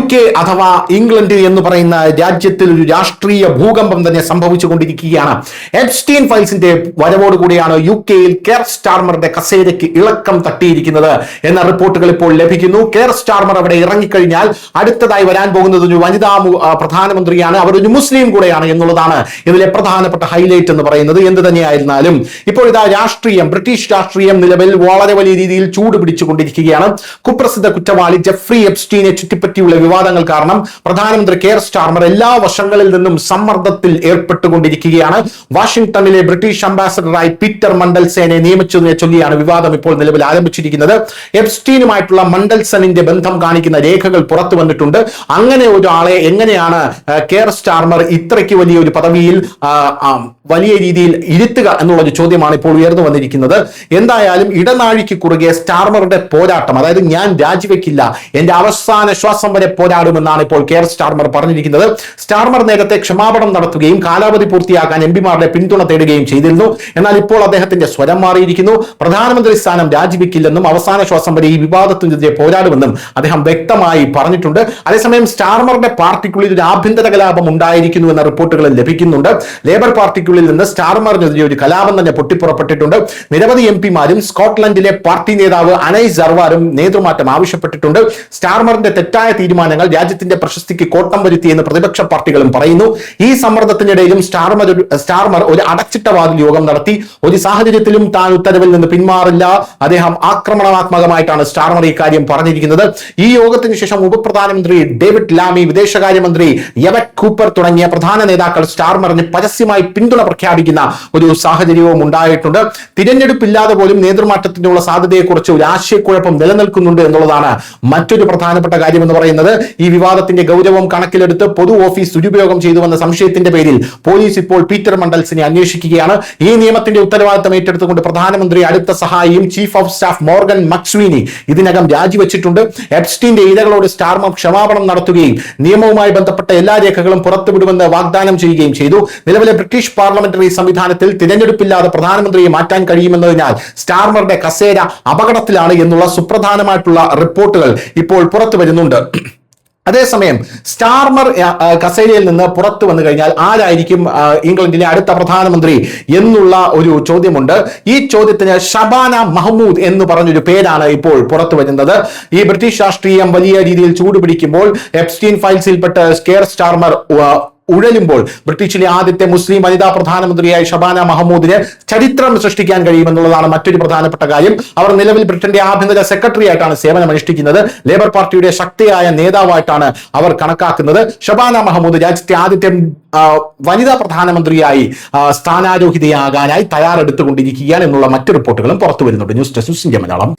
UK അഥവാ England എന്ന് പറയുന്ന രാജ്യത്തിൽ ഒരു രാഷ്ട്രീയ ഭൂകമ്പം തന്നെ സംഭവിച്ചുകൊണ്ടിരിക്കുകയാണ്. എപ്സ്റ്റീൻ ഫയൽസിന്റെ വരവോടുകൂടിയാണ് UK-യിൽ കെയർ സ്റ്റാർമറുടെ കസേരയ്ക്ക് ഇളക്കം തട്ടിയിരിക്കുന്നത് എന്ന റിപ്പോർട്ടുകൾ ഇപ്പോൾ ലഭിക്കുന്നു. കെയർ സ്റ്റാർമർ അവിടെ ഇറങ്ങിക്കഴിഞ്ഞാൽ അടുത്തതായി വരാൻ പോകുന്നത് ഒരു വനിതാ പ്രധാനമന്ത്രിയാണ്, അവർ ഒരു മുസ്ലിം കൂടെയാണ് എന്നുള്ളതാണ് ഇതിലെ പ്രധാനപ്പെട്ട ഹൈലൈറ്റ് എന്ന് പറയുന്നത്. എന്ത് തന്നെയായിരുന്നാലും ഇപ്പോൾ ഇതാ ബ്രിട്ടീഷ് രാഷ്ട്രീയം നിലവിൽ വളരെ വലിയ രീതിയിൽ ചൂട് പിടിച്ചുകൊണ്ടിരിക്കുകയാണ്. കുപ്രസിദ്ധ കുറ്റവാളി ജെഫ്രി എപ്സ്റ്റീനെ ചുറ്റിപ്പറ്റിയുള്ള വിവാദങ്ങൾ കാരണം പ്രധാനമന്ത്രി കെയർ സ്റ്റാർമർ എല്ലാ വശങ്ങളിൽ നിന്നും സമ്മർദ്ദത്തിൽ ഏർപ്പെട്ടുകൊണ്ടിരിക്കുകയാണ്. വാഷിംഗ്ടണിലെ ബ്രിട്ടീഷ് അംബാസഡറായി പീറ്റർ മണ്ടൽസനെ നിയമിച്ചതിനെ ചൊല്ലിയാണ് വിവാദം ഇപ്പോൾ നിലവിൽ ആരംഭിച്ചിരിക്കുന്നത്. എപ്സ്റ്റീനുമായിട്ടുള്ള മണ്ടൽസണിന്റെ ബന്ധം കാണിക്കുന്ന രേഖകൾ പുറത്തു വന്നിട്ടുണ്ട്. അങ്ങനെ ഒരാളെ എങ്ങനെയാണ് കെയർ സ്റ്റാർമർ ഇത്രയ്ക്ക് വലിയൊരു പദവിയിൽ വലിയ രീതിയിൽ ഇരുത്തുക എന്നുള്ളൊരു ചോദ്യമാണ് ഇപ്പോൾ ഉയർന്നു വന്നിരിക്കുന്നത്. എന്തായാലും ഇടനാഴിക്ക് കുറുകെ സ്റ്റാർമറുടെ പോരാട്ടം, അതായത് ഞാൻ രാജിവെക്കില്ല, എന്റെ അവസാന ശ്വാസം വരെ പോരാടുമെന്നാണ് ഇപ്പോൾ കെയർ സ്റ്റാർമർ പറഞ്ഞിരിക്കുന്നത്. സ്റ്റാർമർ നേരത്തെ ക്ഷമാപണം നടത്തുകയും കാലാവധി പൂർത്തിയാക്കാൻ എംപിമാരുടെ പിന്തുണ തേടുകയും ചെയ്തിരുന്നു. എന്നാൽ ഇപ്പോൾ അദ്ദേഹത്തിന്റെ സ്വരം മാറിയിരിക്കുന്നു. പ്രധാനമന്ത്രി സ്ഥാനം രാജിവെക്കില്ലെന്നും അവസാന ശ്വാസം വരെ ഈ വിവാദത്തിനെതിരെ പോരാടുമെന്നും അദ്ദേഹം വ്യക്തമായി പറഞ്ഞിട്ടുണ്ട്. അതേസമയം സ്റ്റാർമറുടെ പാർട്ടിക്കുള്ളിൽ ഒരു ആഭ്യന്തര കലാപം ഉണ്ടായിരിക്കുന്നു എന്ന റിപ്പോർട്ടുകൾ ലഭിക്കുന്നുണ്ട്. ലേബർ പാർട്ടിക്കുള്ളിൽ നിന്ന് സ്റ്റാർമറിനെതിരെ ഒരു കലാപം തന്നെ പൊട്ടിപ്പുറപ്പെട്ടിട്ടുണ്ട്. നിരവധി എംപിമാരും സ്കോട്ട്ലൻഡിലെ പാർട്ടി നേതാവ് അനൈസ് ജർവാരും നേതൃമാറ്റം ആവശ്യപ്പെട്ടിട്ടുണ്ട്. സ്റ്റാർമറിന്റെ തെറ്റായ തീരുമാനങ്ങൾ രാജ്യത്തിന്റെ പ്രശസ്തിക്ക് കോട്ടം വരുത്തിയെന്ന് പ്രതിപക്ഷ പാർട്ടികളും പറയുന്നു. ഈ സമ്മർദ്ദത്തിനിടയിലും സ്റ്റാർമർ ഒരു അടച്ചിട്ട വാതിൽ യോഗം നടത്തി. ഒരു സാഹചര്യത്തിലും താൻ ഉത്തരവിൽ നിന്ന് പിന്മാറില്ല. അദ്ദേഹം ആക്രമണാത്മകമായിട്ടാണ് സ്റ്റാർമർ ഇക്കാര്യം പറഞ്ഞിരിക്കുന്നത്. ഈ യോഗത്തിന് ശേഷം ഉപപ്രധാനമന്ത്രി ഡേവിഡ് ലാമി, വിദേശകാര്യമന്ത്രി യെവറ്റ് കൂപ്പർ തുടങ്ങിയ പ്രധാന നേതാക്കൾ സ്റ്റാർമറിന് പരസ്യമായി പിന്തുണ പ്രഖ്യാപിക്കുന്ന ഒരു സാഹചര്യവും ഉണ്ടായിട്ടുണ്ട്. തിരഞ്ഞെടുപ്പില്ലാതെ പോലും നേതൃമാറ്റത്തിനുള്ള സാധ്യതയെക്കുറിച്ച് ഒരു ആശയക്കുഴപ്പം നിലനിൽക്കുന്നുണ്ട് എന്നുള്ളതാണ് മറ്റൊരു പ്രധാനപ്പെട്ട കാര്യം എന്ന് പറയുന്നത്. ഈ വിവാദത്തിന്റെ ഗൗരവം കണക്കിലെടുത്ത് പൊതു ഓഫീസ് ദുരുപയോഗം ചെയ്തുവെന്ന സംശയത്തിന്റെ പേരിൽ പോലീസ് ഇപ്പോൾ പീറ്റർ മണ്ടൽസിനെ അന്വേഷിക്കുകയാണ്. ഈ നിയമത്തിന്റെ ഉത്തരവാദിത്തം ഏറ്റെടുത്തുകൊണ്ട് പ്രധാനമന്ത്രി അടുത്ത സഹായിയും ചീഫ് ഓഫ് സ്റ്റാഫ് മോർഗൻ മക്സ്വീനി ഇതിനകം രാജിവെച്ചിട്ടുണ്ട്. എപ്സ്റ്റീന്റെ ഇരകളോട് സ്റ്റാർമർ ക്ഷമാപണം നടത്തുകയും നിയമവുമായി ബന്ധപ്പെട്ട എല്ലാ രേഖകളും പുറത്തുവിടുമെന്ന് വാഗ്ദാനം ചെയ്യുകയും ചെയ്തു. നിലവിലെ ബ്രിട്ടീഷ് പാർലമെന്ററി സംവിധാനത്തിൽ തിരഞ്ഞെടുപ്പില്ലാതെ പ്രധാനമന്ത്രിയെ മാറ്റാൻ കഴിയുമെന്നതിനാൽ സ്റ്റാർമറുടെ കസേര അപകടത്തിലാണ് എന്നുള്ള സുപ്രധാനമായിട്ടുള്ള റിപ്പോർട്ടുകൾ ഇപ്പോൾ പുറത്തു വരുന്നുണ്ട്. അതേസമയം സ്റ്റാർമർ കസേരയിൽ നിന്ന് പുറത്തു വന്നു കഴിഞ്ഞാൽ ആരായിരിക്കും ഇംഗ്ലണ്ടിലെ അടുത്ത പ്രധാനമന്ത്രി എന്നുള്ള ഒരു ചോദ്യമുണ്ട്. ഈ ചോദ്യത്തിന് ഷബാന മഹ്മൂദ് എന്ന് പറഞ്ഞൊരു പേരാണ് ഇപ്പോൾ പുറത്തു വരുന്നത്. ഈ ബ്രിട്ടീഷ് രാഷ്ട്രീയം വലിയ രീതിയിൽ ചൂടുപിടിക്കുമ്പോൾ എപ്സ്റ്റീൻ ഫയൽസിൽപ്പെട്ട കെയർ സ്റ്റാർമർ ഉഴലുമ്പോൾ ബ്രിട്ടീഷിലെ ആദ്യത്തെ മുസ്ലിം വനിതാ പ്രധാനമന്ത്രിയായ ഷബാന മഹ്മൂദിന് ചരിത്രം സൃഷ്ടിക്കാൻ കഴിയുമെന്നുള്ളതാണ് മറ്റൊരു പ്രധാനപ്പെട്ട കാര്യം. അവർ നിലവിൽ ബ്രിട്ടന്റെ ആഭ്യന്തര സെക്രട്ടറി ആയിട്ടാണ് സേവനമനുഷ്ഠിക്കുന്നത്. ലേബർ പാർട്ടിയുടെ ശക്തിയായ നേതാവായിട്ടാണ് അവർ കണക്കാക്കുന്നത്. ഷബാന മഹ്മൂദ് രാജ്യത്തെ ആദ്യത്തെ വനിതാ പ്രധാനമന്ത്രിയായി സ്ഥാനാരോഹിതയാകാനായി തയ്യാറെടുത്തുകൊണ്ടിരിക്കുകയാണ് എന്നുള്ള മറ്റു റിപ്പോർട്ടുകളും പുറത്തു വരുന്നുണ്ട്. News desk India Malayalam.